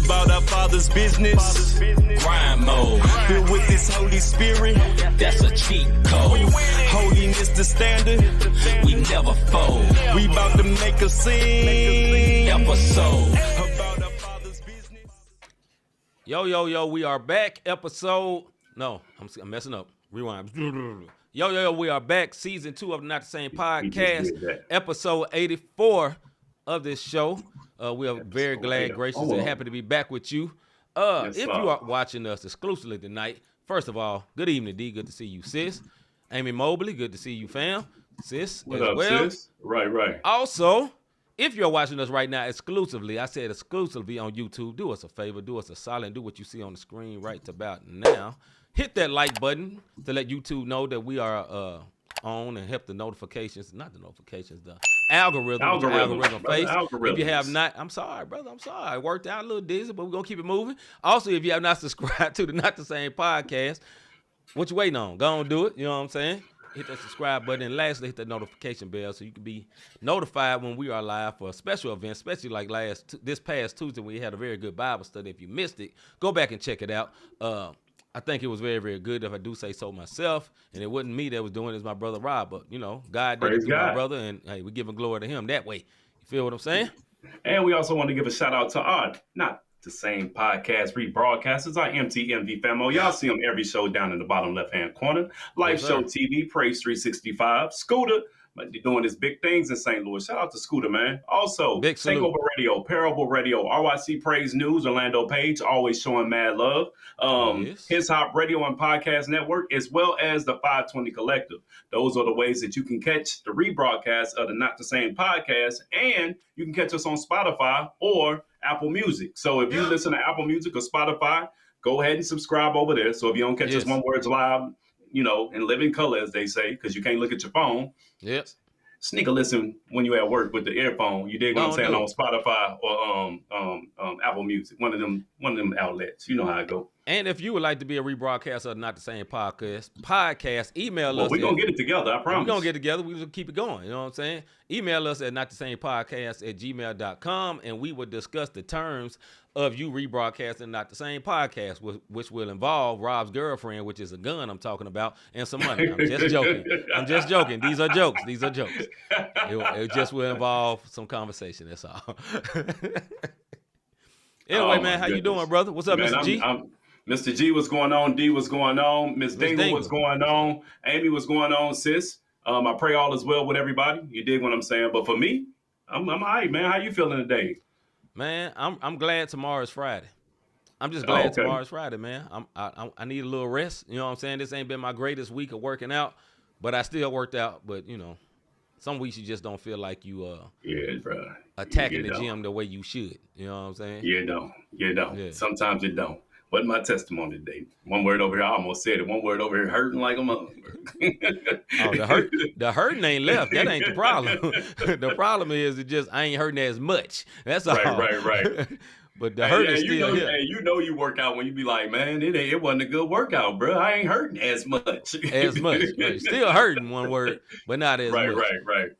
about our Father's business. Grind mode, filled with His Holy Spirit. That's a cheat code. Holiness the standard. We never fold. We about to make a scene episode about our Father's business. Yo, we are back. I'm messing up. Rewind. Yo, we are back. Season 2 of Not the Same Podcast. Episode 84 of this show. We are very glad, gracious, and happy to be back with you. If you are watching us exclusively tonight, first of all, good evening, D. Good to see you, sis. Amy Mobley, good to see you, fam. Sis, what as up, well. Sis? Right. Also, if you're watching us right now exclusively, I said exclusively on YouTube, do us a favor, do us a solid, and do what you see on the screen right about now. Hit that like button to let YouTube know that we are on and help the notifications, not the notifications, the algorithm face. If you have not, I'm sorry, brother. I'm sorry. I worked out a little dizzy, but we're going to keep it moving. Also, if you have not subscribed to the Not the Same Podcast, what you waiting on? Go on, do it. You know what I'm saying? Hit that subscribe button. And lastly, hit that notification bell so you can be notified when we are live for a special event, especially like this past Tuesday we had a very good Bible study. If you missed it, go back and check it out. I think it was very, very good, if I do say so myself. And it wasn't me that was doing it, it's my brother Rob. But, you know, God did it through my brother, and hey, we give him glory to him that way. You feel what I'm saying? And we also want to give a shout out to our Not the Same Podcast rebroadcasters, our MTMV family. Y'all see them every show down in the bottom left-hand corner. Live Show TV, Praise 365, Scooter. They're doing his big things in St. Louis. Shout out to Scooter, man. Also, Takeover Radio, Parable Radio, RYC Praise News, Orlando Page, always showing mad love. His Hop Radio and Podcast Network, as well as the 520 Collective. Those are the ways that you can catch the rebroadcast of the Not the Same Podcast, and you can catch us on Spotify or Apple Music. So if you listen to Apple Music or Spotify, go ahead and subscribe over there. So if you don't catch us One Words Live, you know, in living color, as they say, because you can't look at your phone. Yep. Sneak a listen when you're at work with the earphone. You dig what I'm saying? On Spotify or Apple Music, one of them outlets. You know how I go. And if you would like to be a rebroadcaster of Not the Same Podcast, email us. We're going to get it together, I promise. We're going to get it together. We're going to keep it going. You know what I'm saying? Email us at notthesamepodcast@gmail.com, and we will discuss the terms of you rebroadcasting Not the Same Podcast, which will involve Rob's girlfriend, which is a gun I'm talking about, and some money. I'm just joking. These are jokes. It just will involve some conversation. That's all. Anyway, man, how you doing, brother? What's up, man, Mr. G? Mr. G, what's going on? D, what's going on? Miss Dingle, what's going on? Amy, what's going on, sis? I pray all is well with everybody. You dig what I'm saying? But for me, I'm all right, man. How you feeling today? Man, I'm glad tomorrow's Friday. I'm just glad tomorrow's Friday, man. I need a little rest. You know what I'm saying? This ain't been my greatest week of working out, but I still worked out. But, you know, some weeks you just don't feel like you attacking the gym the way you should. You know what I'm saying? You don't. Yeah. Sometimes it don't. What's my testimony today? One word over here, I almost said it. One word over here, hurting like a motherfucker. The hurting ain't left. That ain't the problem. The problem is I ain't hurting as much. That's all. Right. But the hurt is still here. Hey, you know you work out when you be like, man, it wasn't a good workout, bro. I ain't hurting as much. Right. Still hurting, one word, but not as much. Right.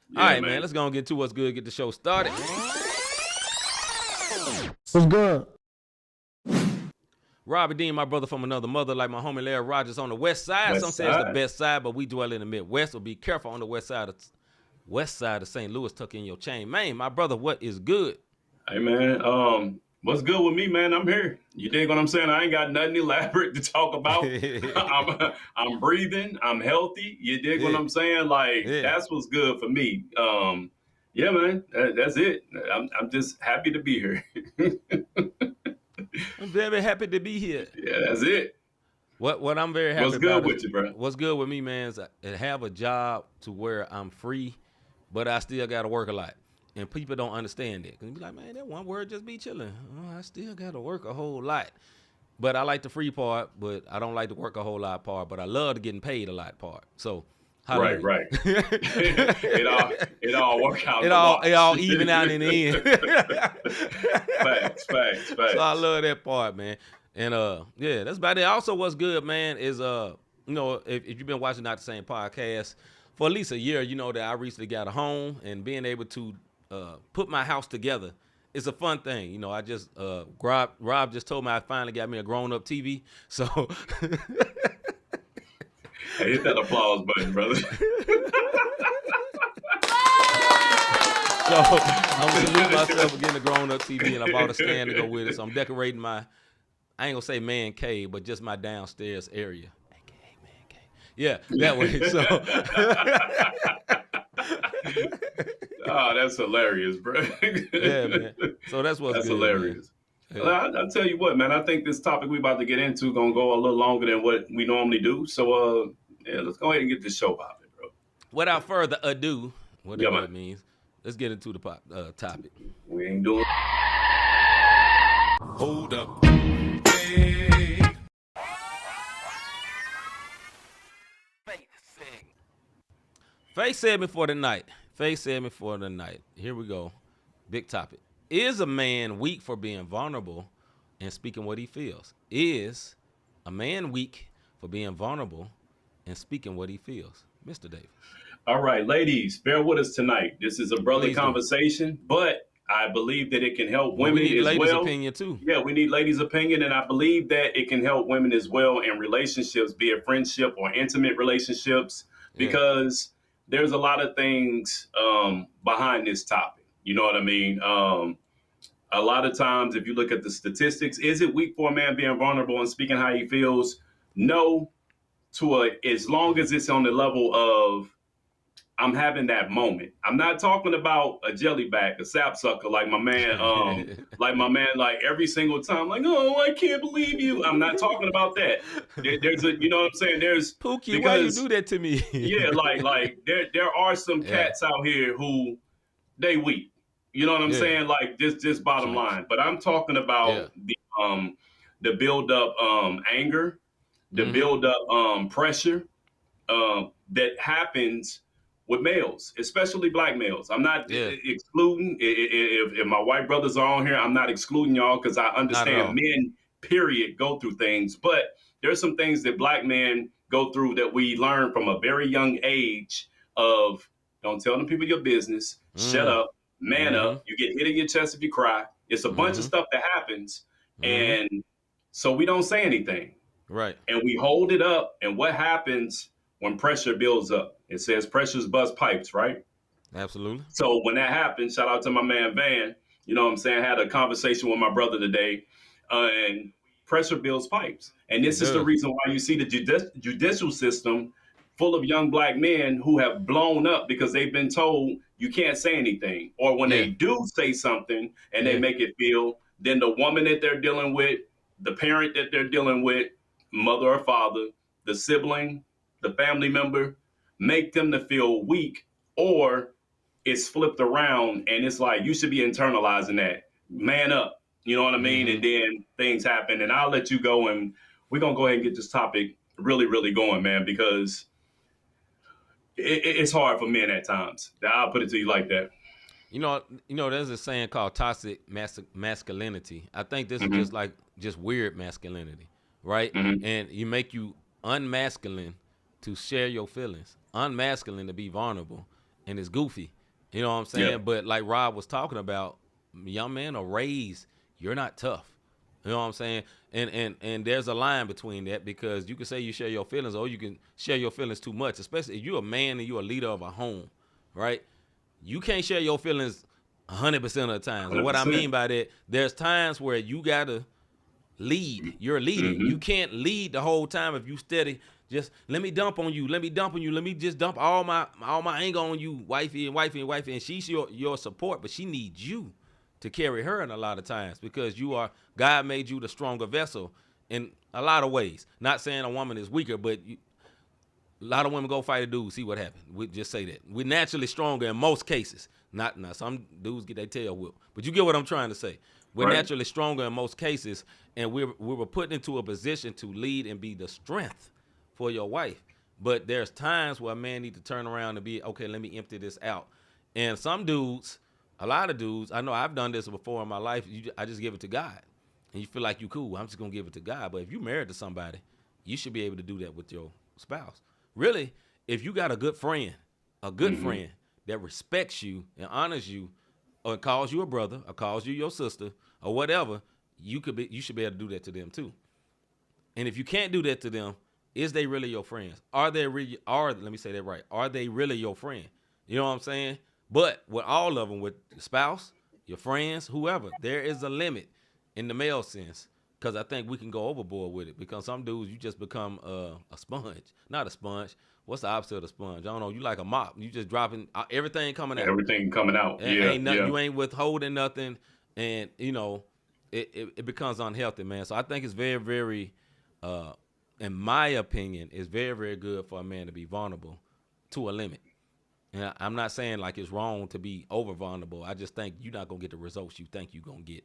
Yeah, all right, man. Let's go and get to what's good. Get the show started. What's good? Robbie Dean, my brother from another mother, like my homie Larry Rogers on the west side. Some say it's the best side, but we dwell in the Midwest. So be careful on the west side of St. Louis. Tuck in your chain. Man, my brother, what is good? Hey, man, what's good with me, man? I'm here. You dig what I'm saying? I ain't got nothing elaborate to talk about. I'm breathing. I'm healthy. You dig what I'm saying? Like, that's what's good for me. Yeah, man, that's it. I'm just happy to be here. I'm very happy to be here. Yeah, that's it. What I'm very happy about. What's good with you, bro? What's good with me, man, is I have a job to where I'm free, but I still got to work a lot. And people don't understand it. Because you be like, man, that one word just be chilling. Oh, I still got to work a whole lot. But I like the free part, but I don't like to work a whole lot part. But I love the getting paid a lot part. So, right. it all work out. It all even out in the end. Facts. So I love that part, man. And yeah, that's about it. Also, what's good, man, is you know, if you've been watching Not the Same Podcast for at least a year, you know that I recently got a home, and being able to put my house together it's a fun thing. You know, I just Rob just told me I finally got me a grown-up TV. So Hey, hit that applause button, brother. So I'm gonna salute myself for getting a grown-up TV, and I bought a stand to go with it. So I'm decorating my, I ain't gonna say man cave, but just my downstairs area. AKA man cave. Yeah, that way. So Oh, that's hilarious, bro. yeah, man. So that's what's That's good, hilarious. man. Well, I'll tell you what, man. I think this topic we about to get into gonna go a little longer than what we normally do. So, yeah, let's go ahead and get this show popping, bro. Without further ado, whatever man. it means, let's get into the topic. We ain't doing. Hold up. Hey. Faith segment for the night. Faith segment for the night. Here we go. Big topic. Is a man weak for being vulnerable and speaking what he feels? Is a man weak for being vulnerable and speaking what he feels? Mr. Davis. All right, ladies, bear with us tonight. This is a brotherly Please do. conversation, but I believe that it can help Well, women we need as ladies' well. opinion too. Yeah, we need ladies' opinion, and I believe that it can help women as well in relationships, be it friendship or intimate relationships, because there's a lot of things behind this topic. You know what I mean? A lot of times, if you look at the statistics, is it weak for a man being vulnerable and speaking how he feels? No, as long as it's on the level of I'm having that moment. I'm not talking about a jellyback, a sapsucker, like my man, like every single time, like, oh, I can't believe you. I'm not talking about that. There's a, you know what I'm saying? There's Pookie, why you do that to me? yeah, like there are some cats out here who they weak. You know what I'm saying? Like just bottom line. But I'm talking about the build up anger, the build up pressure that happens with males, especially black males. I'm not excluding. If my white brothers are on here, I'm not excluding y'all because I understand men, period, go through things. But there's some things that black men go through that we learn from a very young age of don't tell them people your business, shut up, man up, you get hit in your chest if you cry. It's a bunch of stuff that happens. And so we don't say anything. Right. And we hold it up. And what happens when pressure builds up? It says pressures bust pipes, right? Absolutely. So when that happens, shout out to my man Van. You know what I'm saying? I had a conversation with my brother today, and pressure builds pipes. And this is the reason why you see the judicial system full of young black men who have blown up because they've been told you can't say anything. Or when they do say something and they make it feel, then the woman that they're dealing with, the parent that they're dealing with, mother or father, the sibling, the family member, make them to feel weak, or it's flipped around and it's like, you should be internalizing that. Man up. You know what I mean? And then things happen, and I'll let you go, and we're going to go ahead and get this topic really, really going, man, because it's hard for men at times. I'll put it to you like that. You know, there's a saying called toxic masculinity. I think this is just weird masculinity, right? And you make you unmasculine to share your feelings, unmasculine to be vulnerable, and it's goofy. You know what I'm saying? Yeah. But like Rob was talking about, young men are raised, you're not tough. You know what I'm saying? And there's a line between that, because you can say you share your feelings, or you can share your feelings too much, especially if you're a man and you're a leader of a home, right? You can't share your feelings 100% of the time. And what I mean by that, there's times where you got to lead. You're leading. You can't lead the whole time if you steady. Just let me dump on you. Let me dump on you. Let me just dump all my anger on you, wifey. And she's your support, but she needs you to carry her in a lot of times, because God made you the stronger vessel in a lot of ways. Not saying a woman is weaker, but a lot of women go fight a dude, see what happens. We just say that. We're naturally stronger in most cases. Not some dudes get their tail whipped. But you get what I'm trying to say. We're naturally stronger in most cases, and we were put into a position to lead and be the strength for your wife. But there's times where a man need to turn around and be, okay, let me empty this out. And some dudes, a lot of dudes, I know I've done this before in my life, I just give it to God. And you feel like you cool, I'm just going to give it to God. But if you're married to somebody, you should be able to do that with your spouse. Really, if you got a good friend that respects you and honors you, or calls you a brother, or calls you your sister, or whatever, you should be able to do that to them too. And if you can't do that to them, is they really your friends? Let me say that right. Are they really your friend? You know what I'm saying? But with all of them, with your spouse, your friends, whoever, there is a limit in the male sense. Because I think we can go overboard with it. Because some dudes, you just become a sponge. Not a sponge. What's the opposite of a sponge? I don't know. You like a mop. You just dropping everything coming out. Everything coming out. You ain't withholding nothing. And, it becomes unhealthy, man. So I think it's very, very, in my opinion, it's very, very good for a man to be vulnerable to a limit. And I'm not saying like it's wrong to be over vulnerable. I just think you're not going to get the results you think you're going to get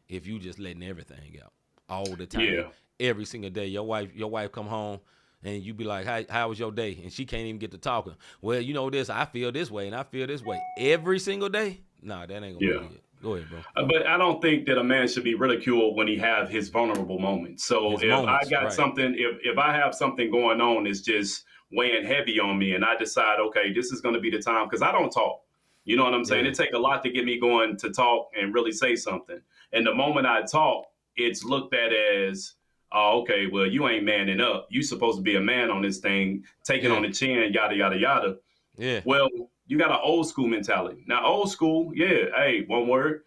if you just letting everything out all the time, every single day. Your wife come home and you be like, how was your day? And she can't even get to talking. Well, you know this, I feel this way and I feel this way every single day. Nah, that ain't gonna be it. Go ahead, bro. But I don't think that a man should be ridiculed when he have his vulnerable moments. So if I have something going on, it's just weighing heavy on me and I decide, okay, this is going to be the time, because I don't talk. You know what I'm saying? It take a lot to get me going to talk and really say something. And the moment I talk, it's looked at as, oh, okay, well, you ain't manning up. You supposed to be a man on this thing, taking on the chin, yada, yada, yada. Yeah. Well, you got an old school mentality. Now, old school, hey, one word.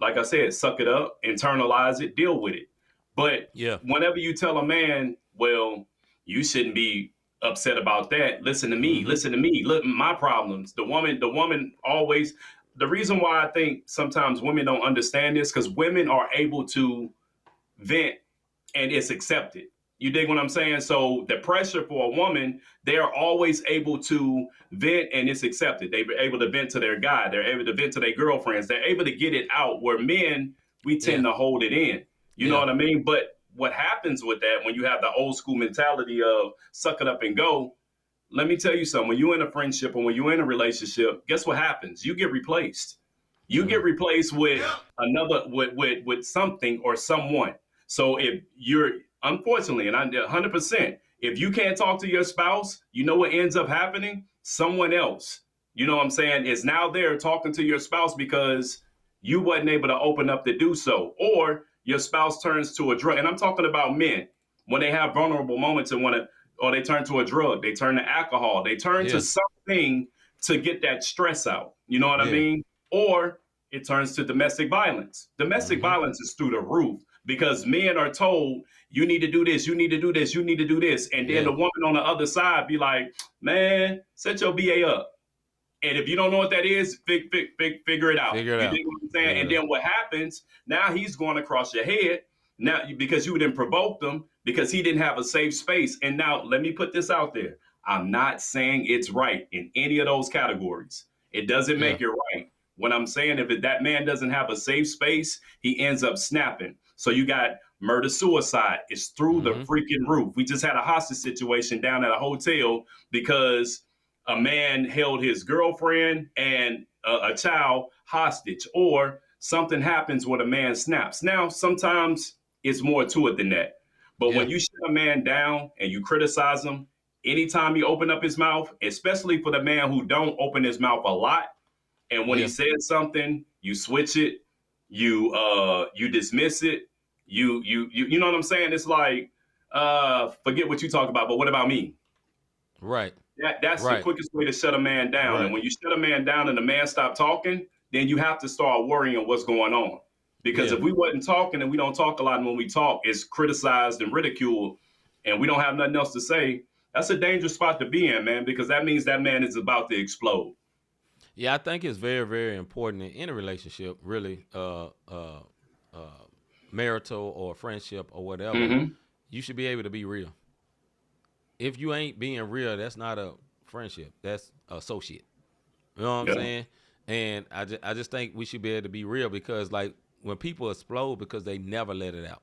Like I said, suck it up, internalize it, deal with it. But whenever you tell a man, well, you shouldn't be upset about that. Listen to me. Look, my problems. The woman always, the reason why I think sometimes women don't understand this, because women are able to vent and it's accepted. You dig what I'm saying? So the pressure for a woman, they are always able to vent and it's accepted. They're able to vent to their guy. They're able to vent to their girlfriends. They're able to get it out, where men, we tend to hold it in. You know what I mean? But what happens with that, when you have the old school mentality of suck it up and go, let me tell you something. When you're in a friendship or when you're in a relationship, guess what happens? You get replaced. You get replaced with another, with something or someone. So if you're, unfortunately, and 100%, if you can't talk to your spouse, you know what ends up happening? Someone else, you know what I'm saying, is now there talking to your spouse because you wasn't able to open up to do so. Or your spouse turns to a drug. And I'm talking about men. When they have vulnerable moments and or they turn to a drug, they turn to alcohol, they turn to something to get that stress out. You know what I mean? Or it turns to domestic violence. Domestic violence is through the roof. Because men are told, you need to do this, you need to do this, you need to do this. And then the woman on the other side be like, man, set your BA up. And if you don't know what that is, figure it out. You know what I'm saying? And then what happens, now he's going across your head, now because you didn't provoke them, because he didn't have a safe space. And now let me put this out there. I'm not saying it's right in any of those categories. It doesn't make it right. What I'm saying, if that man doesn't have a safe space, he ends up snapping. So you got murder-suicide. It's through the freaking roof. We just had a hostage situation down at a hotel because a man held his girlfriend and a child hostage, or something happens when a man snaps. Now, sometimes it's more to it than that. But when you shut a man down and you criticize him, anytime he open up his mouth, especially for the man who don't open his mouth a lot, and when he says something, you switch it, you dismiss it. You know what I'm saying? It's like, forget what you talk about, but what about me? Right. That's the quickest way to shut a man down. Right. And when you shut a man down and the man stop talking, then you have to start worrying what's going on. Because if we wasn't talking, and we don't talk a lot, and when we talk, it's criticized and ridiculed, and we don't have nothing else to say, that's a dangerous spot to be in, man, because that means that man is about to explode. Yeah, I think it's very, very important in any relationship, really, marital or friendship or whatever. You should be able to be real. If you ain't being real, that's not a friendship. That's associate. You know what I'm saying? And I just think we should be able to be real, because like when people explode because they never let it out,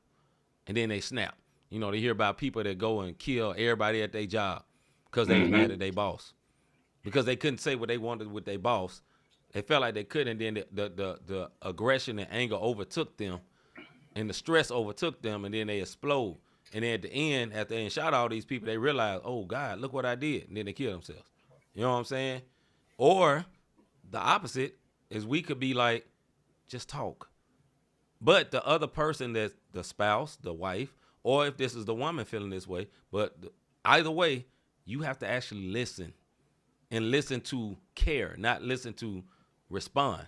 and then they snap. You know, they hear about people that go and kill everybody at their job because they was mad at their boss, because they couldn't say what they wanted with their boss. They felt like they couldn't, and then the aggression and anger overtook them, and the stress overtook them, and then they explode. And then at the end, after they shot all these people, they realize, oh, God, look what I did. And then they kill themselves. You know what I'm saying? Or the opposite is we could be like, just talk. But the other person, that's the spouse, the wife, or if this is the woman feeling this way, but either way, you have to actually listen, and listen to care, not listen to respond.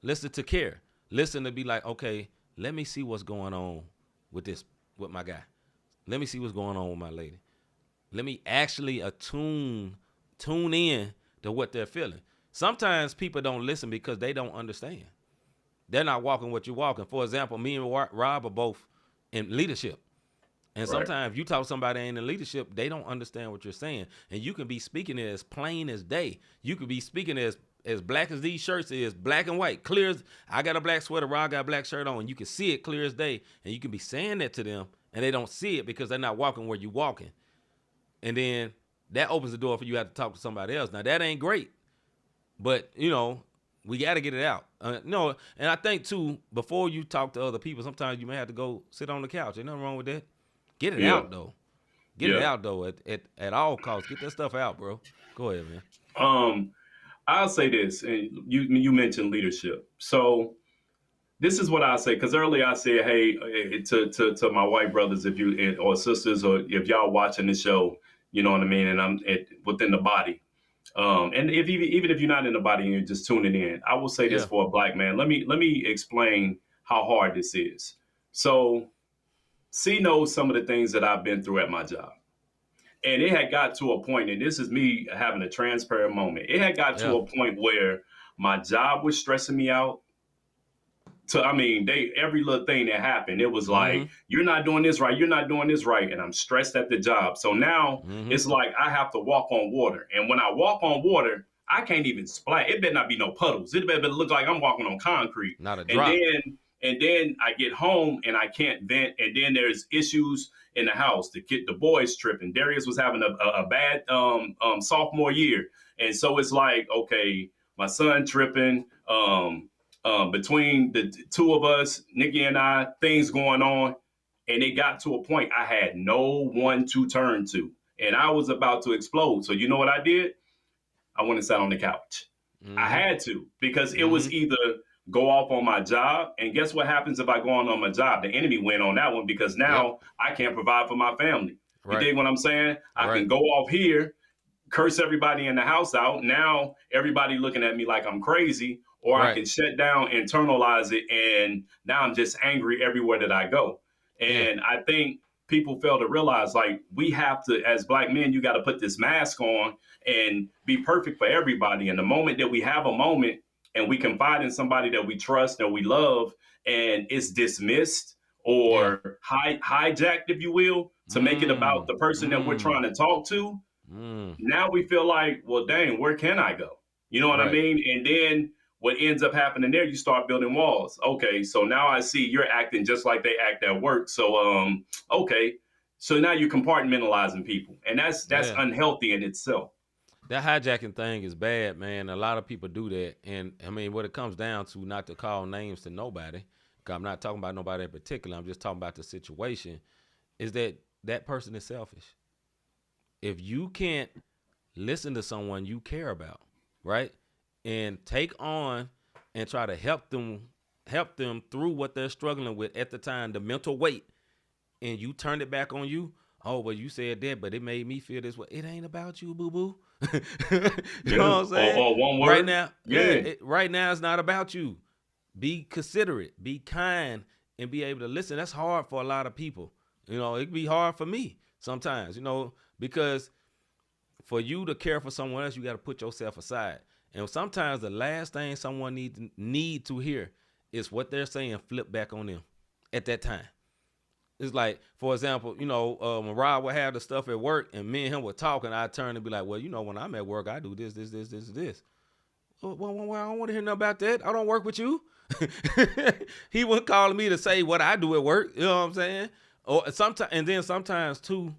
Listen to care. Listen to be like, okay, let me see what's going on with my guy. Let me see what's going on with my lady. Let me actually tune in to what they're feeling. Sometimes people don't listen because they don't understand. They're not walking what you're walking. For example, me and Rob are both in leadership. And sometimes if you talk to somebody that ain't in leadership, they don't understand what you're saying. And you can be speaking it as plain as day. You could be speaking as black as these shirts is, black and white, clear as, I got a black sweater, Rob got a black shirt on, and you can see it clear as day. And you can be saying that to them, and they don't see it because they're not walking where you're walking. And then that opens the door for you to have to talk to somebody else. Now, that ain't great. But, we got to get it out. And I think, too, before you talk to other people, sometimes you may have to go sit on the couch. Ain't nothing wrong with that. Get it out, though. Get it out, though, at all costs. Get that stuff out, bro. Go ahead, man. I'll say this, and you mentioned leadership. So this is what I say, because earlier I said, hey, to my white brothers, if you or sisters, or if y'all watching the show, you know what I mean, and I'm within the body. And even if you're not in the body and you're just tuning in, I will say this for a black man. Let me explain how hard this is. So C knows some of the things that I've been through at my job. And it had got to a point, and this is me having a transparent moment. It had got to a point where my job was stressing me out. Every little thing that happened, it was like, you're not doing this right. You're not doing this right. And I'm stressed at the job. So now it's like I have to walk on water. And when I walk on water, I can't even splash. It better not be no puddles. It better look like I'm walking on concrete. Not a drop. And then I get home and I can't vent. And then there's issues in the house. The boys tripping. Darius was having a bad sophomore year. And so it's like, okay, my son tripping, between the two of us, Nikki and I, things going on. And it got to a point I had no one to turn to. And I was about to explode. So you know what I did? I went and sat on the couch. I had to, because it was either go off on my job. And guess what happens if I go on my job? The enemy went on that one, because now I can't provide for my family. You dig what I'm saying? I can go off here, curse everybody in the house out. Now everybody looking at me like I'm crazy, or I can shut down, internalize it, and now I'm just angry everywhere that I go. And I think people fail to realize, like, we have to, as black men, you got to put this mask on and be perfect for everybody. And the moment that we have a moment and we confide in somebody that we trust and we love, and it's dismissed or hijacked, if you will, to make it about the person that we're trying to talk to, now we feel like, well, dang, where can I go? You know what I mean? And then what ends up happening there, you start building walls. Okay, so now I see you're acting just like they act at work. So, okay, so now you're compartmentalizing people, and that's unhealthy in itself. That hijacking thing is bad, man. A lot of people do that. And, I mean, what it comes down to, not to call names to nobody, because I'm not talking about nobody in particular, I'm just talking about the situation, is that person is selfish. If you can't listen to someone you care about, right, and take on and try to help them through what they're struggling with at the time, the mental weight, and you turn it back on you, oh, well, you said that, but it made me feel this way. It ain't about you, boo-boo. You know what I'm saying? Or one word. Right now, right now it's not about you. Be considerate, be kind, and be able to listen. That's hard for a lot of people. You know, it can be hard for me sometimes, because for you to care for someone else, you got to put yourself aside. And sometimes the last thing someone need to hear is what they're saying flip back on them at that time. It's like, for example, when Rob would have the stuff at work and me and him would talk, and I'd turn and be like, well, when I'm at work, I do this. Well, I don't want to hear nothing about that. I don't work with you. He wasn't calling me to say what I do at work. You know what I'm saying? Or sometimes too,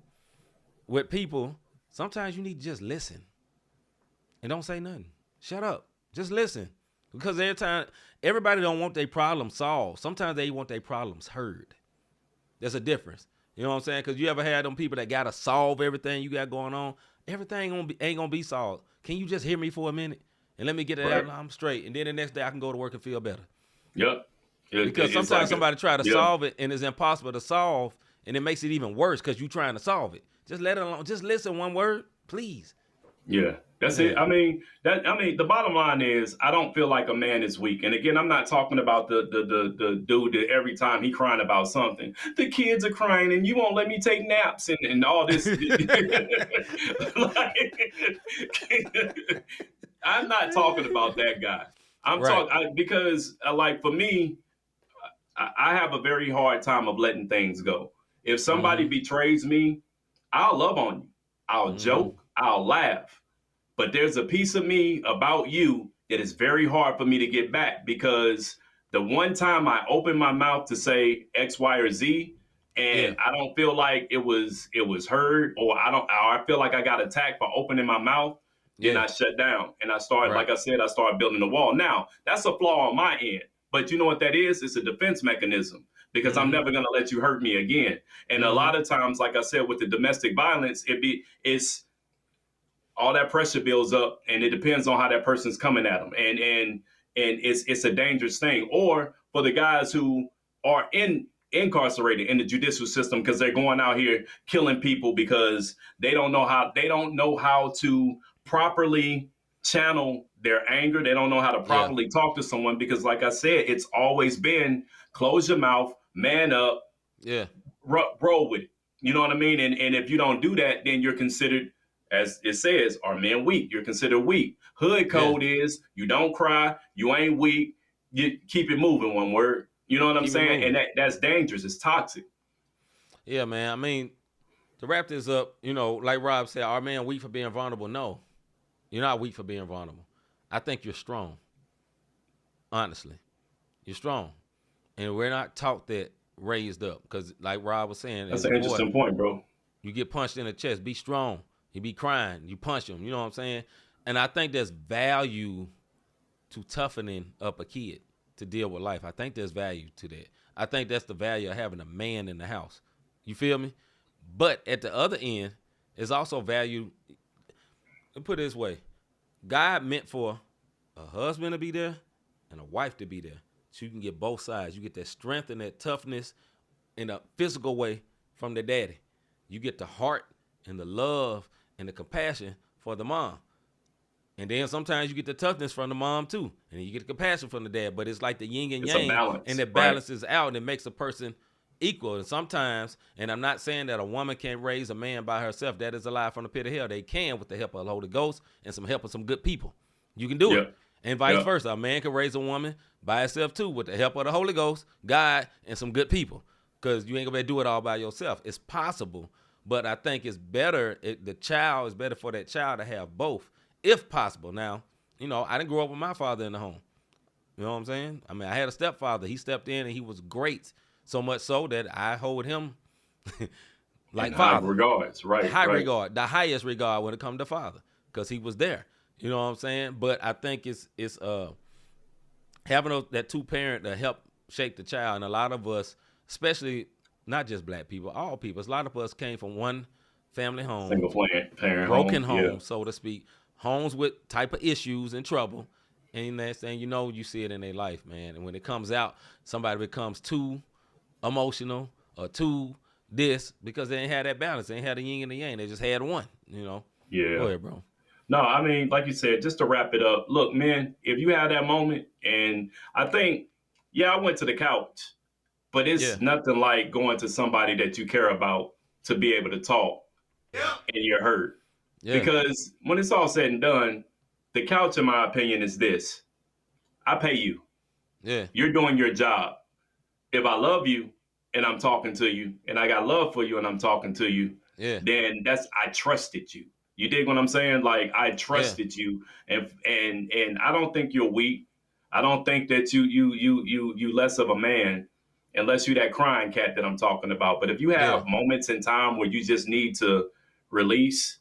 with people, sometimes you need to just listen and don't say nothing. Shut up. Just listen. Because everybody don't want their problems solved. Sometimes they want their problems heard. There's a difference. You know what I'm saying? Because you ever had them people that got to solve everything you got going on? Everything ain't going to be solved. Can you just hear me for a minute? And let me get it out and I'm straight. And then the next day I can go to work and feel better. Yep. Because sometimes like somebody try to solve it and it's impossible to solve, and it makes it even worse because you're trying to solve it. Just let it alone. Just listen one word, please. Yeah, that's it. I mean, the bottom line is I don't feel like a man is weak. And again, I'm not talking about the dude that every time he crying about something, the kids are crying and you won't let me take naps and all this. I'm not talking about that guy. I'm talking because like for me, I have a very hard time of letting things go. If somebody betrays me, I'll love on you. I'll joke. I'll laugh. But there's a piece of me about you that is very hard for me to get back because the one time I open my mouth to say X, Y, or Z, and I don't feel like it was heard, or I feel like I got attacked for opening my mouth, then I shut down and I started, like I said, I started building a wall. Now that's a flaw on my end, but you know what that is? It's a defense mechanism because I'm never gonna let you hurt me again. And a lot of times, like I said, with the domestic violence, it's all that pressure builds up, and it depends on how that person's coming at them, and it's a dangerous thing. Or for the guys who are incarcerated in the judicial system because they're going out here killing people because they don't know how to properly channel their anger. They don't know how to properly talk to someone because, like I said, it's always been close your mouth, man up, roll with it. You know what I mean? And if you don't do that, then you're considered, as it says, are men weak? You're considered weak. Hood code is you don't cry, you ain't weak, you keep it moving, one word. You know what I'm saying? And that's dangerous. It's toxic. Yeah, man. I mean, to wrap this up, you know, like Rob said, are men weak for being vulnerable? No. You're not weak for being vulnerable. I think you're strong. Honestly. You're strong. And we're not taught that raised up. Because like Rob was saying, that's an interesting point, bro. You get punched in the chest, be strong. He be crying, you punch him, you know what I'm saying? And I think there's value to toughening up a kid to deal with life. I think there's value to that. I think that's the value of having a man in the house. You feel me? But at the other end, there's also value. Let's put it this way. God meant for a husband to be there and a wife to be there. So you can get both sides. You get that strength and that toughness in a physical way from the daddy. You get the heart and the love and the compassion for the mom. And then sometimes you get the toughness from the mom too. And then you get the compassion from the dad. But it's like the yin and yang. And it balances out and it makes a person equal. And sometimes, and I'm not saying that a woman can't raise a man by herself. That is a lie from the pit of hell. They can with the help of the Holy Ghost and some help of some good people. You can do it. And vice versa. A man can raise a woman by herself too with the help of the Holy Ghost, God, and some good people. Because you ain't going to be able to do it all by yourself. It's possible. But I think it's better, the child is better for that child to have both, if possible. Now, you know, I didn't grow up with my father in the home. You know what I'm saying? I mean, I had a stepfather. He stepped in and he was great. So much so that I hold him like father. High regards, right? High regard, the highest regard when it comes to father, because he was there. You know what I'm saying? But I think it's having that two parent to help shape the child. And a lot of us, especially not just black people, all people. A lot of us came from one family home. Single parent broken home, so to speak. Homes with type of issues and trouble. And that thing, you know, you see it in their life, man. And when it comes out, somebody becomes too emotional or too this because they ain't had that balance. They ain't had the yin and the yang. They just had one, you know. Yeah. Go ahead, bro. No, I mean, like you said, just to wrap it up, look, man, if you have that moment, and I think, I went to the couch. But it's nothing like going to somebody that you care about to be able to talk and you're hurt. Yeah. Because when it's all said and done, the couch, in my opinion, is this. I pay you. Yeah. You're doing your job. If I love you and I'm talking to you and I got love for you and I'm talking to you, then I trusted you. You dig what I'm saying? Like I trusted you and I don't think you're weak. I don't think that you less of a man. Unless you're that crying cat that I'm talking about. But if you have moments in time where you just need to release,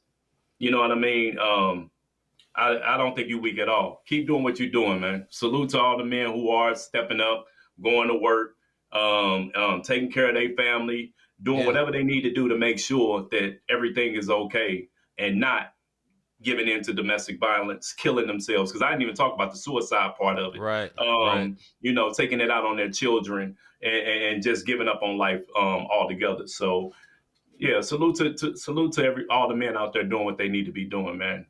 you know what I mean? I don't think you're weak at all. Keep doing what you're doing, man. Salute to all the men who are stepping up, going to work, taking care of their family, doing whatever they need to do to make sure that everything is okay and not giving into domestic violence, killing themselves. Because I didn't even talk about the suicide part of it. Right. You know, taking it out on their children and just giving up on life altogether. So, yeah, salute to all the men out there doing what they need to be doing, man.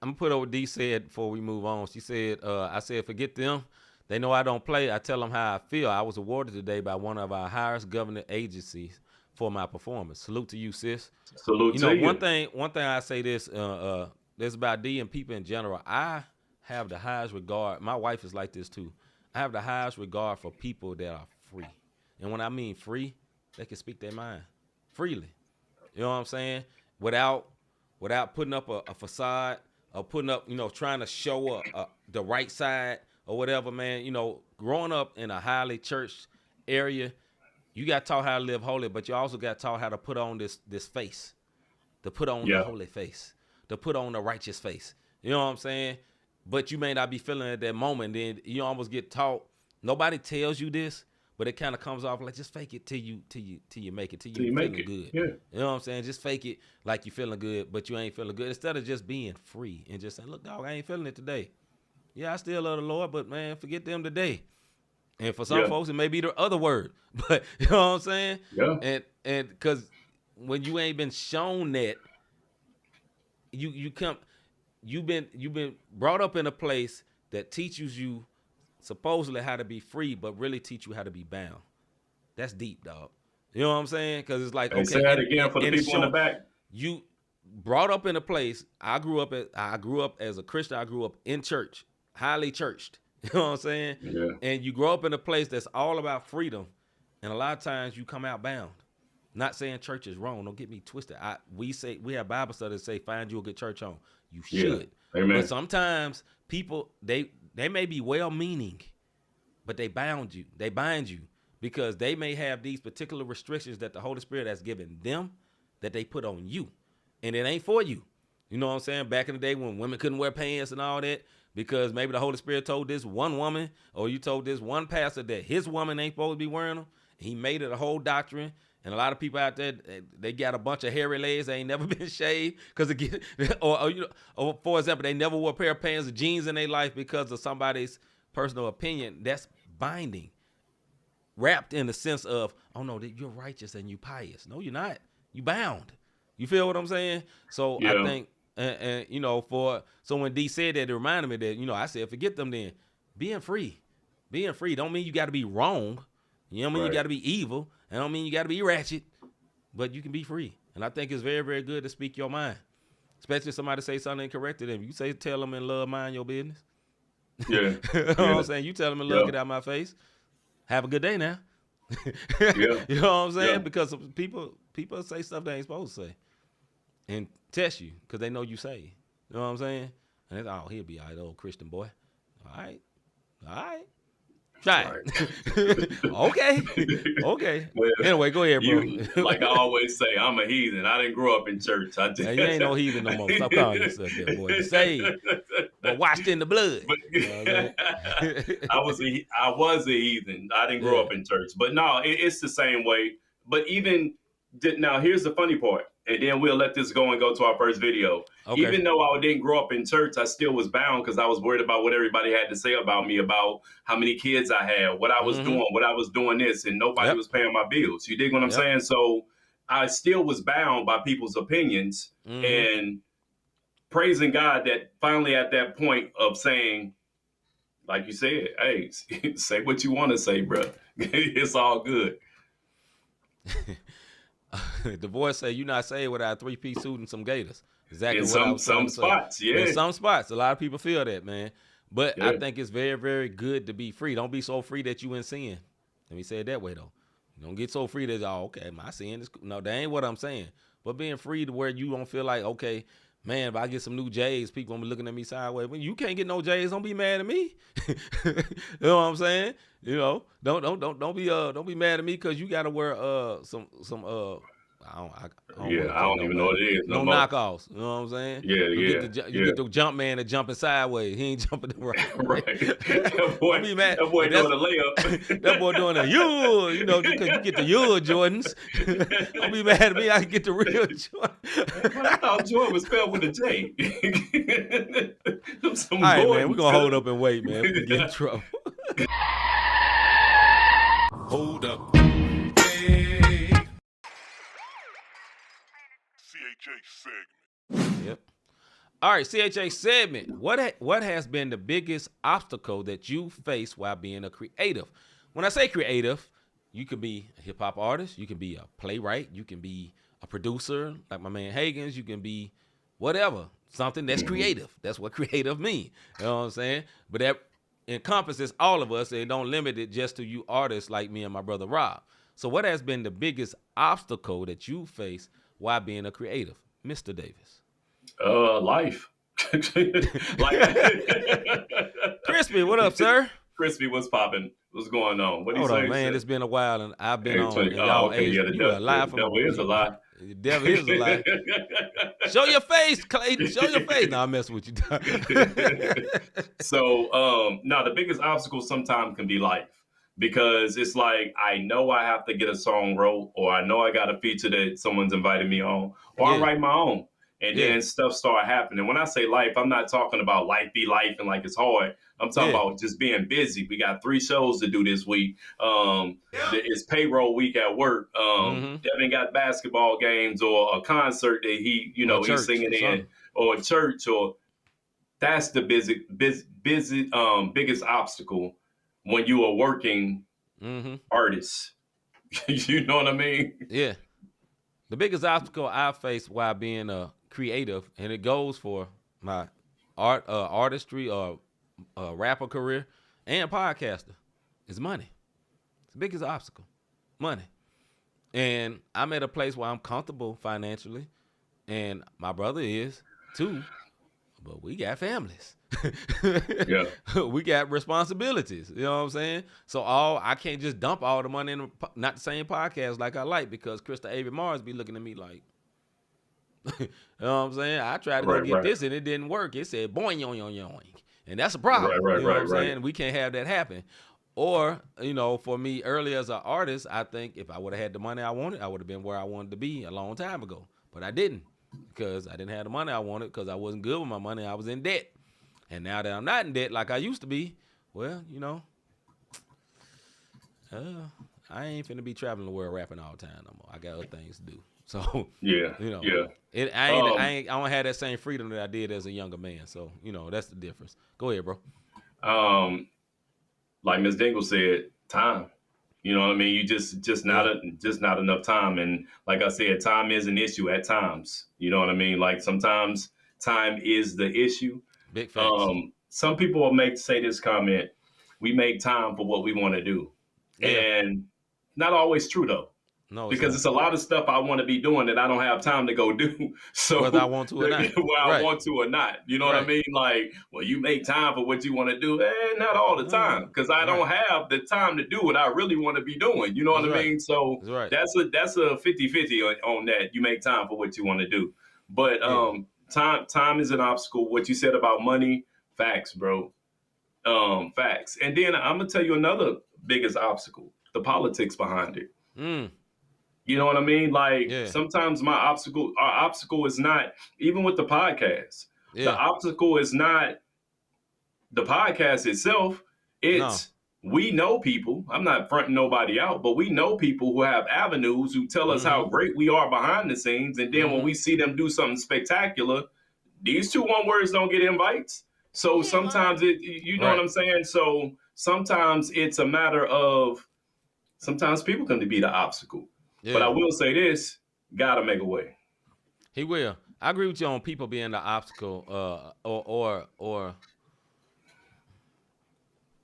I'm gonna put what D said before we move on. She said, I said, forget them. They know I don't play. I tell them how I feel. I was awarded today by one of our highest government agencies for my performance. Salute to you, sis. Salute to you. One thing I say this about D and people in general. I have the highest regard. My wife is like this too. I have the highest regard for people that are free. And when I mean free, they can speak their mind freely. You know what I'm saying? Without putting up a facade or putting up, trying to show the right side or whatever, man. Growing up in a highly church area, you got taught how to live holy, but you also got taught how to put on this face, to put on the holy face, to put on the righteous face. You know what I'm saying? But you may not be feeling it at that moment. Then you almost get taught. Nobody tells you this, but it kind of comes off like just fake it till you make it, till you feeling good. Yeah. You know what I'm saying? Just fake it like you feeling good, but you ain't feeling good. Instead of just being free and just saying, look, dog, I ain't feeling it today. Yeah, I still love the Lord, but man, forget them today. And for some folks, it may be the other word, but you know what I'm saying? Yeah. And because when you ain't been shown that, you've been brought up in a place that teaches you supposedly how to be free, but really teach you how to be bound. That's deep, dog. You know what I'm saying? Because it's like, okay. Say that again for the people in the back. You brought up in a place. I grew up as a Christian. I grew up in church, highly churched. You know what I'm saying? Yeah. And you grow up in a place that's all about freedom, and a lot of times you come out bound. Not saying church is wrong. Don't get me twisted. We have Bible studies that say find you a good church home. You should. Yeah. Amen. But sometimes people they may be well-meaning, but they bind you because they may have these particular restrictions that the Holy Spirit has given them that they put on you, and it ain't for you. You know what I'm saying? Back in the day when women couldn't wear pants and all that, because maybe the Holy Spirit told this one woman, or you told this one pastor that his woman ain't supposed to be wearing them. He made it a whole doctrine. And a lot of people out there, they got a bunch of hairy legs. They ain't never been shaved or for example, they never wore a pair of pants or jeans in their life because of somebody's personal opinion. That's binding, wrapped in the sense of, oh no, that you're righteous and you pious. No, you're not. You bound. You feel what I'm saying? So I think, so when D said that, it reminded me that, I said, forget them then. Being free don't mean you got to be wrong. You know what I mean? You got to be evil. I don't mean you got to be ratchet, but you can be free. And I think it's very, very good to speak your mind, especially if somebody say something incorrect to them. You say, tell them in love, mind your business. Yeah. You know what I'm saying? You tell them in love, get out of my face. Have a good day now. You know what I'm saying? Yeah. Because people say stuff they ain't supposed to say and test you because they know you say. You know what I'm saying? And it's, he'll be all right, old Christian boy. All right. Try it. Okay. Well, anyway, go ahead, bro. Like I always say, I'm a heathen. I didn't grow up in church. Now, you ain't no heathen no more. Stop calling yourself that, boy. You saved, but washed in the blood. But, I was a heathen. I didn't grow up in church. But no, it's the same way. But now, here's the funny part. And then we'll let this go and go to our first video. Okay. Even though I didn't grow up in church, I still was bound because I was worried about what everybody had to say about me, about how many kids I had, what I was doing this, and nobody was paying my bills. You dig what I'm saying? So I still was bound by people's opinions and praising God that finally at that point of saying, like you said, hey, say what you want to say, bro. It's all good. The voice say you're not saved without a 3-piece suit and some gators. Exactly. In some spots, yeah. In some spots, a lot of people feel that, man. But I think it's very, very good to be free. Don't be so free that you in sin. Let me say it that way though. Don't get so free that okay, my sin is no. That ain't what I'm saying. But being free to where you don't feel like okay, man, if I get some new J's, people gonna be looking at me sideways. When you can't get no J's, don't be mad at me. You know what I'm saying? Don't be mad at me because you gotta wear some I don't even know what it is. No knockoffs. You know what I'm saying? Yeah, You get the jump man that jumping sideways. He ain't jumping the right. Right. That boy doing a layup. That boy doing a you know, because you get the Jordans. Don't be mad at me. I can get the real Jordan. But I thought Jordan was spelled with a J. All right, man. We're going to hold up and wait, man. We can get in trouble. Hold up. Hey. CHH Segment. Yep. All right, CHH Segment. What has been the biggest obstacle that you face while being a creative? When I say creative, you could be a hip-hop artist. You can be a playwright. You can be a producer like my man Hagens. You can be whatever. Something that's creative. That's what creative means. You know what I'm saying? But that encompasses all of us, and don't limit it just to you artists like me and my brother Rob. So what has been the biggest obstacle that you face while being a creative, Mr. Davis? Life. Crispy, what up, sir? Crispy, what's popping? What's going on? What do you Hold say? on, man. It's been a while, and I've been on. Okay, yeah, the devil is a lie. The devil is a lie. Show your face, Clayton. Show your face. No, I'm messing with you. So, no, the biggest obstacle sometimes can be life, because it's like, I know I have to get a song wrote, or I know I got a feature that someone's invited me on, or I write my own. And then stuff start happening. When I say life, I'm not talking about life be life and like it's hard. I'm talking about just being busy. We got 3 shows to do this week. It's payroll week at work. Devin got basketball games or a concert that he's singing in, or a church, or that's the biggest obstacle when you are working artist. You know what I mean? Yeah. The biggest obstacle I face while being a creative, and it goes for my artistry or rapper career and podcaster, is money. It's the biggest obstacle, money. And I'm at a place where I'm comfortable financially, and my brother is too, but we got families. We got responsibilities. You know what I'm saying? So I can't just dump all the money in not the same podcast like I like, because Krista Avery Mars be looking at me like, you know what I'm saying? I tried to go get this and it didn't work. It said boing, yoing, yoing, yoing. And that's a problem. You know what I'm saying? We can't have that happen. Or, for me, early as an artist, I think if I would have had the money I wanted, I would have been where I wanted to be a long time ago. But I didn't, because I didn't have the money I wanted, because I wasn't good with my money. I was in debt. And now that I'm not in debt like I used to be, well, I ain't finna be traveling the world rapping all the time no more. I got other things to do. So I don't have that same freedom that I did as a younger man. So that's the difference. Go ahead, bro. Like Ms. Dingle said, time. You know what I mean? You just not enough time. And like I said, time is an issue at times. You know what I mean? Like sometimes time is the issue. Big facts. Some people will say this comment: we make time for what we want to do, and not always true though. No, because it's a lot of stuff I want to be doing that I don't have time to go do. So whether I want to or not. I want to or not. You know what I mean? Like, well, you make time for what you want to do. Not all the time, because I don't have the time to do what I really want to be doing. You know what I mean? So that's a 50-50 on that. You make time for what you want to do. But time is an obstacle. What you said about money, facts, bro. Facts. And then I'm going to tell you another biggest obstacle, the politics behind it. You know what I mean? Like sometimes our obstacle is not, even with the podcast, the obstacle is not the podcast itself. It's we know people. I'm not fronting nobody out, but we know people who have avenues who tell us how great we are behind the scenes. And then when we see them do something spectacular, these 2 1-words don't get invites. So sometimes you know what I'm saying? So sometimes it's a matter of, sometimes people can be the obstacle. Yeah. But I will say this, gotta make a way. He will. I agree with you on people being the obstacle, or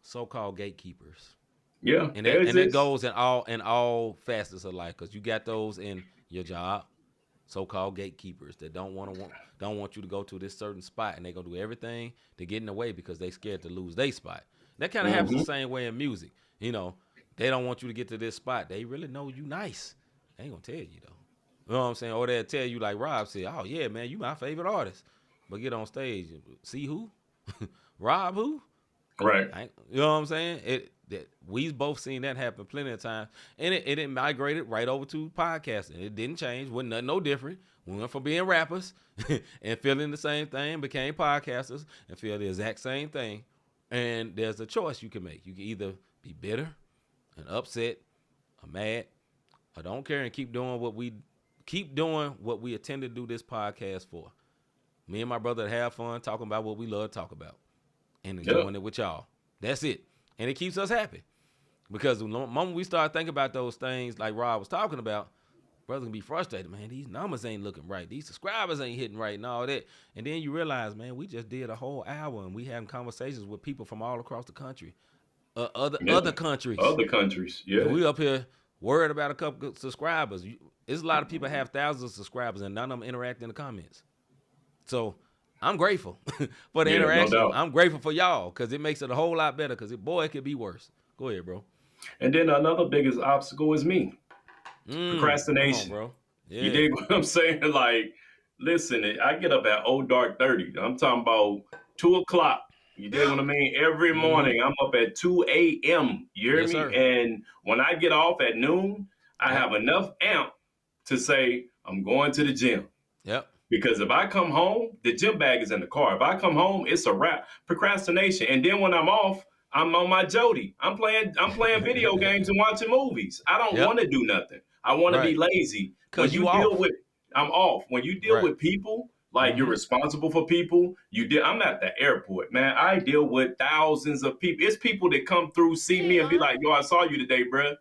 so-called gatekeepers. Yeah. And it goes in all facets of life, because you got those in your job, so-called gatekeepers that don't want you to go to this certain spot, and they gonna do everything to get in the way because they scared to lose their spot. That kind of happens the same way in music. They don't want you to get to this spot. They really know you nice. They ain't gonna tell you though. You know what I'm saying? Or they'll tell you like Rob said, oh yeah, man, you my favorite artist. But get on stage, see who? Rob who? Right. You know what I'm saying? We've both seen that happen plenty of times. And it migrated right over to podcasting. It didn't change. Wasn't nothing no different. We went from being rappers and feeling the same thing, became podcasters and feel the exact same thing. And there's a choice you can make. You can either be bitter and upset or mad or don't care and keep doing what we intend to do this podcast for. Me and my brother have fun talking about what we love to talk about and enjoying it with y'all. That's it. And it keeps us happy. Because the moment we start thinking about those things like Rob was talking about, brother can be frustrated, man, these numbers ain't looking right. These subscribers ain't hitting right and all that. And then you realize, man, we just did a whole hour and we having conversations with people from all across the country. Other countries. Other countries, yeah. And we up here worried about a couple of subscribers. There's a lot of people that have thousands of subscribers and none of them interact in the comments. So I'm grateful for the interaction. No doubt. I'm grateful for y'all because it makes it a whole lot better because it could be worse. Go ahead, bro. And then another biggest obstacle is me. Procrastination. Come on, bro. Yeah. You dig what I'm saying? Like, listen, I get up at dark 30. I'm talking about 2 o'clock. You dig what I mean? Every morning I'm up at 2 a.m. You hear me? Sir. And when I get off at noon, I have enough amp to say I'm going to the gym. Yep. Because if I come home, the gym bag is in the car. If I come home, it's a wrap. Procrastination. And then when I'm off, I'm on my Jody. I'm playing video games and watching movies. I don't want to do nothing. I want to be lazy. When you deal with, I'm off. When you deal with people, like you're responsible for people. I'm at the airport, man. I deal with thousands of people. It's people that come through, see me, and be like, "Yo, I saw you today, bruh.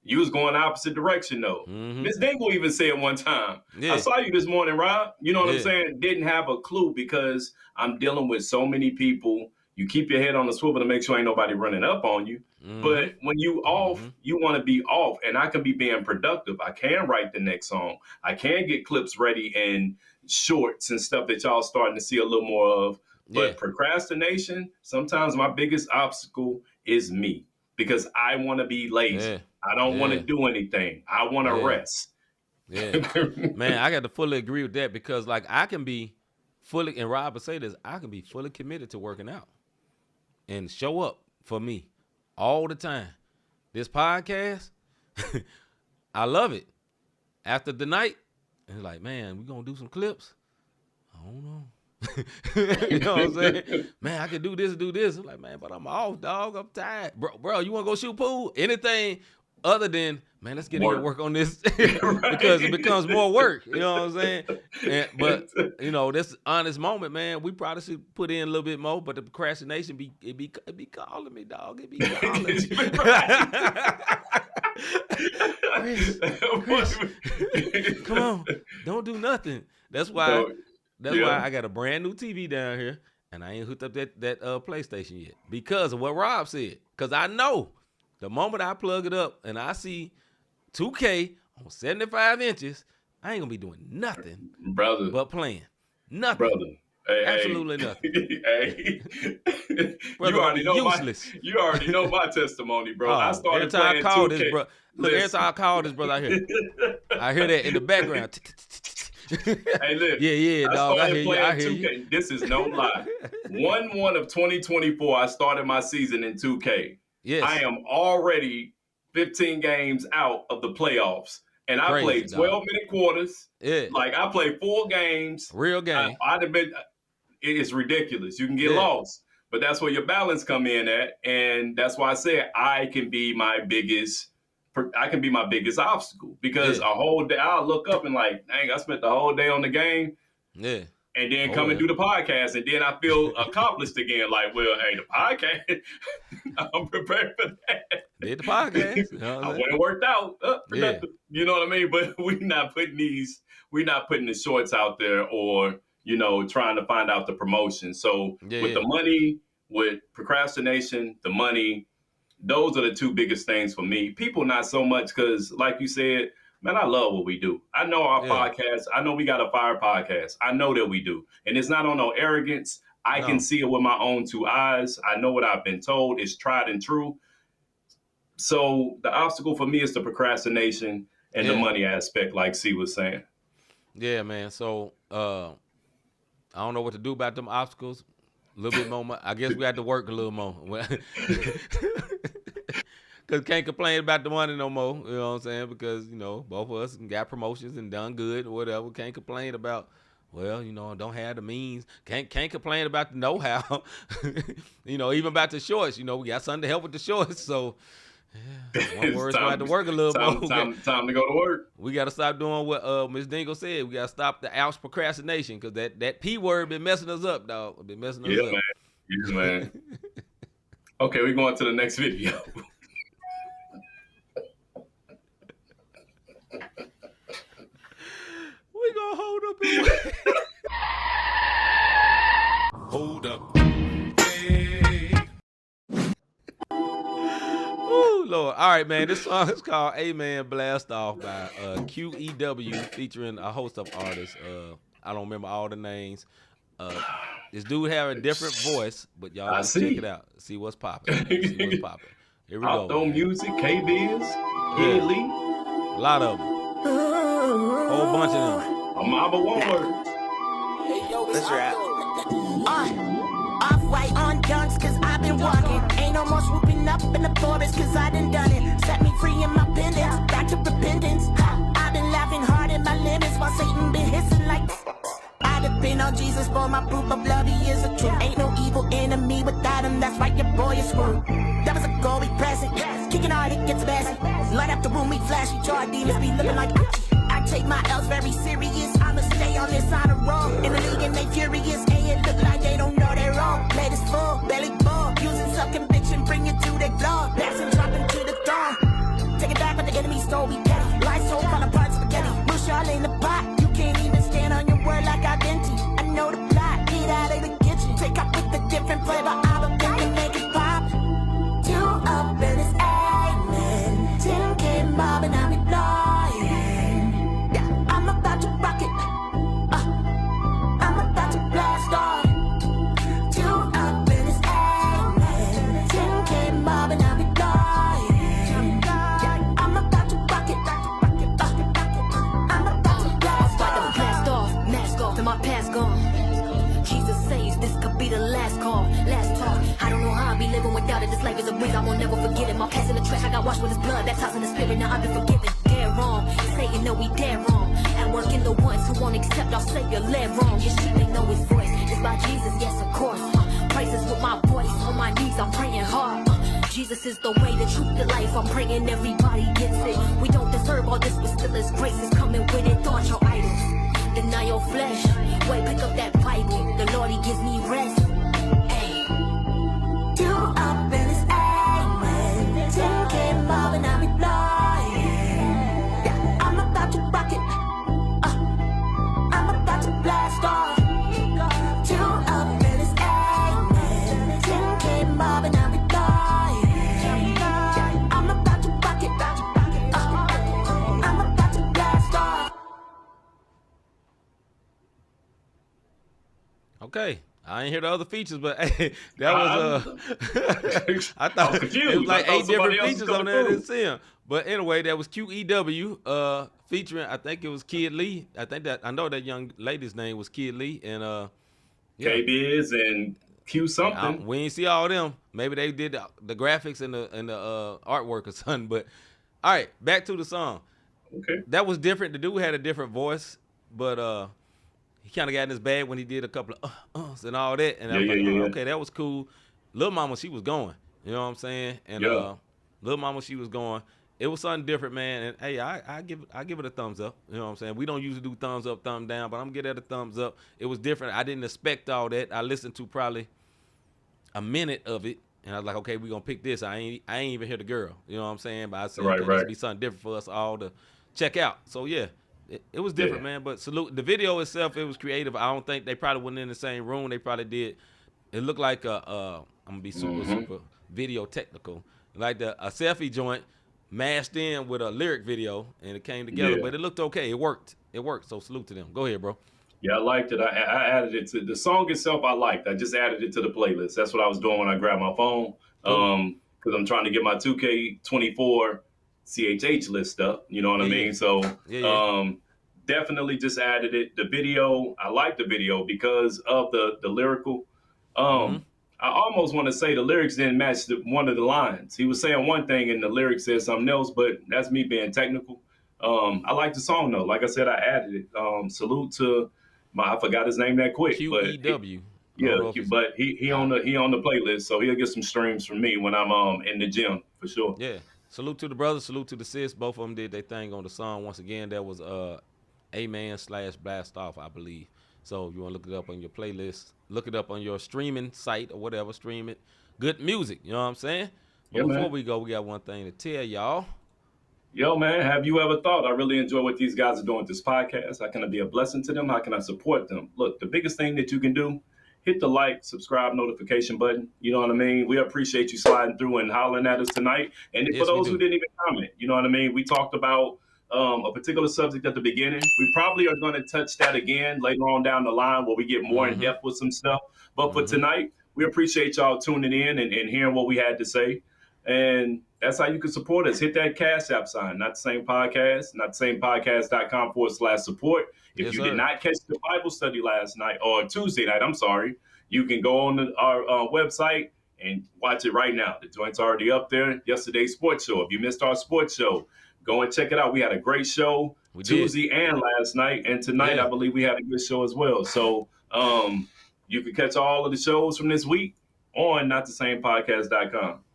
You was going the opposite direction, though." Miss Dingle even said one time, "I saw you this morning, Rob." You know what I'm saying? Didn't have a clue because I'm dealing with so many people. You keep your head on the swivel to make sure ain't nobody running up on you. But when you off, you want to be off. And I can be being productive. I can write the next song. I can get clips ready and shorts and stuff that y'all starting to see a little more of. But procrastination, sometimes my biggest obstacle is me. Because I want to be lazy. I don't want to do anything. I want to rest. Man, I got to fully agree with that because like I can be fully, and Rob would say this, I can be fully committed to working out and show up for me all the time. This podcast, I love it. After the night, it's like, man, we going to do some clips? I don't know. You know what I'm saying? Man, I could do this. I'm like, man, but I'm off, dog. I'm tired. Bro, you want to go shoot pool? Anything other than, man, let's get in and work on this because it becomes more work. You know what I'm saying? But, you know, this honest moment, man, we probably should put in a little bit more, but the procrastination it be calling me, dog. It be calling me. Chris, come on. Don't do nothing. That's why I got a brand new TV down here and I ain't hooked up that PlayStation yet because of what Rob said. Because I know the moment I plug it up and I see 2K on 75 inches, I ain't gonna be doing nothing, brother, but playing. Nothing, brother. Hey, absolutely nothing. Hey, brother, you already know useless. You already know my testimony, bro. I started every time playing I call 2K. this, bro. Look, every time I call this brother, I hear that in the background. Hey, look. Yeah, dog. I hear you. This is no lie. 1/1 of 2024, I started my season in 2K. Yes. I am already 15 games out of the playoffs. And I played 12-minute quarters. Yeah. Like, I played 4 games. Real game. It's ridiculous. You can get lost. But that's where your balance come in at. And that's why I said I can be my biggest obstacle. Because a whole day, I'll look up and like, dang, I spent the whole day on the game. Yeah. And then come and do the podcast, and then I feel accomplished again. Like, well, hey, the podcast, I'm prepared for that. Did the podcast. You know I went and worked out. You know what I mean? But we're not putting the shorts out there or, you know, trying to find out the promotion. So with the money, with procrastination, the money, those are the 2 biggest things for me. People not so much because, like you said, man, I love what we do. I know our podcast. I know we got a fire podcast. I know that we do. And it's not on no arrogance. I can see it with my own 2 eyes. I know what I've been told. It's tried and true. So the obstacle for me is the procrastination and the money aspect, like C was saying. Yeah, man. So I don't know what to do about them obstacles. A little bit more. I guess we had to work a little more. Because can't complain about the money no more. You know what I'm saying? Because, both of us got promotions and done good or whatever. Can't complain about, don't have the means. Can't complain about the know-how. Even about the shorts. We got something to help with the shorts. So, one word's going to have to work a little more. Time to go to work. We got to stop doing what Ms. Dingle said. We got to stop the ouch procrastination because that P word been messing us up, dog. Been messing us up. Yeah, man. Okay, we're going to the next video. We gonna hold up and wait. Hold up. Hey. Ooh, Lord. All right, man. This song is called A-Man Blast Off by QEW featuring a host of artists. I don't remember all the names. This dude have a different voice, but y'all just check it out. See what's popping. Here we go. Outdoor music, K-Biz, Kid Lee. A lot of them. Whole bunch of them. A mob of one word. Let's rap. Off-white on dunks, cause I've been walking. Ain't no more swooping up in the forest, cause I done it. Set me free in my pendants, back to repentance. I've been laughing hard in my limits while Satan been hissing like I depend on Jesus for my proof of love, he is a truth. Ain't no evil enemy without him, that's right, your boy is screwed. That was a goal, we present. Kicking hard, it gets messy. Light up the room, we flashy, charge demons be looking like I take my L's very serious. I'ma stay on this honor roll. In the league and they furious. Hey, it look like they don't know they're wrong. Play this full, belly full. Using self-conviction, bring it to their flaw. Passing, dropping to the throne. Take it back, but the enemy stole, we petty. Life so fall apart, spaghetti. Mush all in the pot. You can't even stand on your word like identity. I know the plot, get out of the kitchen. Take up with the different flavor. I'll be and make it pop. Two up in this amen. 10K mob and I'll be blind. Blast off. Two up in his amen. 10K mob and I'll be blind. I'm about to rock it. I'm about to blast off. Blast off, mask off, and my past gone. Jesus saves, this could be the last call, last talk. I don't know how I'll be living without it. This life is a breeze, I won't never forget it. My past in the trash, I got washed with his blood. Baptized in the spirit, now I've been forgiven. Dead wrong, Satan know we dead wrong. At work in the ones who won't accept our Savior led wrong. His sheep, they know his voice. It's by Jesus, yes, of course. Praises with my voice, on my knees, I'm praying hard. Jesus is the way, the truth, the life. I'm praying everybody gets it. We don't deserve all this, but still his grace is coming with it. Thought your idols, deny your flesh. Wait, pick up that Bible. The Lord, he gives me rest. Hey. Two up in his amen. 10K mob and I'll be blind. Yeah, I'm about to rock it. I'm about to blast off. Two up in his amen. 10K mob and I'll be blind. Yeah, I'm about to rock it. I'm about to blast off. Okay. I ain't hear the other features, but hey, that was I thought it was like 8 different features on there. I didn't see them. But anyway, that was QEW featuring, I think it was Kid Lee. I know that young lady's name was Kid Lee and K-Biz and Q something. We ain't see all of them. Maybe they did the graphics and the artwork or something. But all right, back to the song. Okay. That was different. The dude had a different voice, but he kind of got in his bag when he did a couple of and all that. And I was like, okay, that was cool. Lil Mama, she was going. You know what I'm saying? And Lil Mama, she was going. It was something different, man. And hey, I give it a thumbs up. You know what I'm saying? We don't usually do thumbs up, thumb down, but I'm gonna give that a thumbs up. It was different. I didn't expect all that. I listened to probably a minute of it, and I was like, okay, we're gonna pick this. I ain't even hear the girl. You know what I'm saying? But I said, okay, this be something different for us all to check out. So yeah. It was different, man, but salute. The video itself, it was creative. I don't think they probably went in the same room. They probably did. It looked like I'm going to be super video technical. Like a selfie joint mashed in with a lyric video, and it came together. But it looked okay. It worked. So salute to them. Go ahead, bro. Yeah, I liked it. I added it to the song itself. I liked. I just added it to the playlist. That's what I was doing when I grabbed my phone. Because I'm trying to get my 2K24 CHH list up. You know what I mean? So definitely just added it. The video, I like the video because of the lyrical. I almost want to say the lyrics didn't match one of the lines. He was saying one thing and the lyrics said something else, but that's me being technical. I like the song though. Like I said, I added it. Salute to I forgot his name that quick. QEW. But he on the playlist, so he'll get some streams from me when I'm in the gym for sure. Yeah. Salute to the brothers. Salute to the sis. Both of them did their thing on the song. Once again, that was A-Man/Blast Off, I believe. So if you want to look it up on your playlist, look it up on your streaming site or whatever, stream it. Good music, you know what I'm saying? But before we go, we got one thing to tell y'all. Yo, man, have you ever thought, I really enjoy what these guys are doing with this podcast? How can I be a blessing to them? How can I support them? Look, the biggest thing that you can do, hit the like, subscribe, notification button. You know what I mean? We appreciate you sliding through and hollering at us tonight. And for those who didn't even comment, you know what I mean? We talked about a particular subject at the beginning. We probably are going to touch that again later on down the line where we get more in depth with some stuff. But for tonight, we appreciate y'all tuning in and hearing what we had to say. And that's how you can support us. Hit that Cash App sign, not the same podcast, not samepodcast.com/support. If you did not catch the Bible study last night or Tuesday night, I'm sorry, you can go on our website and watch it right now. The joint's already up there. Yesterday's sports show. If you missed our sports show, go and check it out. We had a great show Tuesday and last night. And tonight, I believe we had a good show as well. So you can catch all of the shows from this week on notthesamepodcast.com.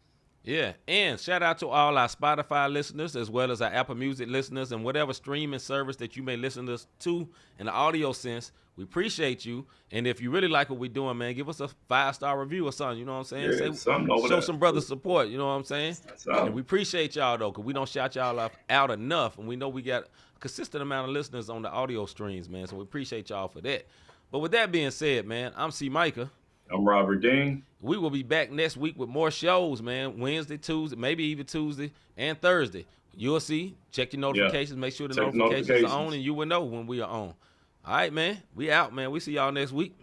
Yeah, and shout out to all our Spotify listeners as well as our Apple Music listeners and whatever streaming service that you may listen to in the audio sense. We appreciate you. And if you really like what we're doing, man, give us a 5-star review or something. You know what I'm saying? Show some brother support. You know what I'm saying? And we appreciate y'all, though, because we don't shout y'all out enough. And we know we got a consistent amount of listeners on the audio streams, man. So we appreciate y'all for that. But with that being said, man, I'm C-Micah. I'm Robert Dean. We will be back next week with more shows, man. Wednesday, Tuesday, maybe even Tuesday and Thursday. You'll see. Check your notifications. Make sure the notifications are on, and you will know when we are on. All right, man. We out, man. We see y'all next week.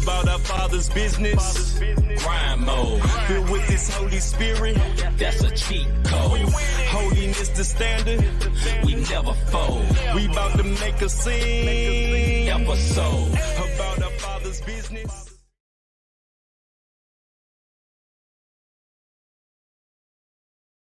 About our Father's business. Grind mode. Filled with this Holy Spirit. That's a cheat code. Holiness the standard. We never fold. We about to make a scene. Episode. About our Father's business.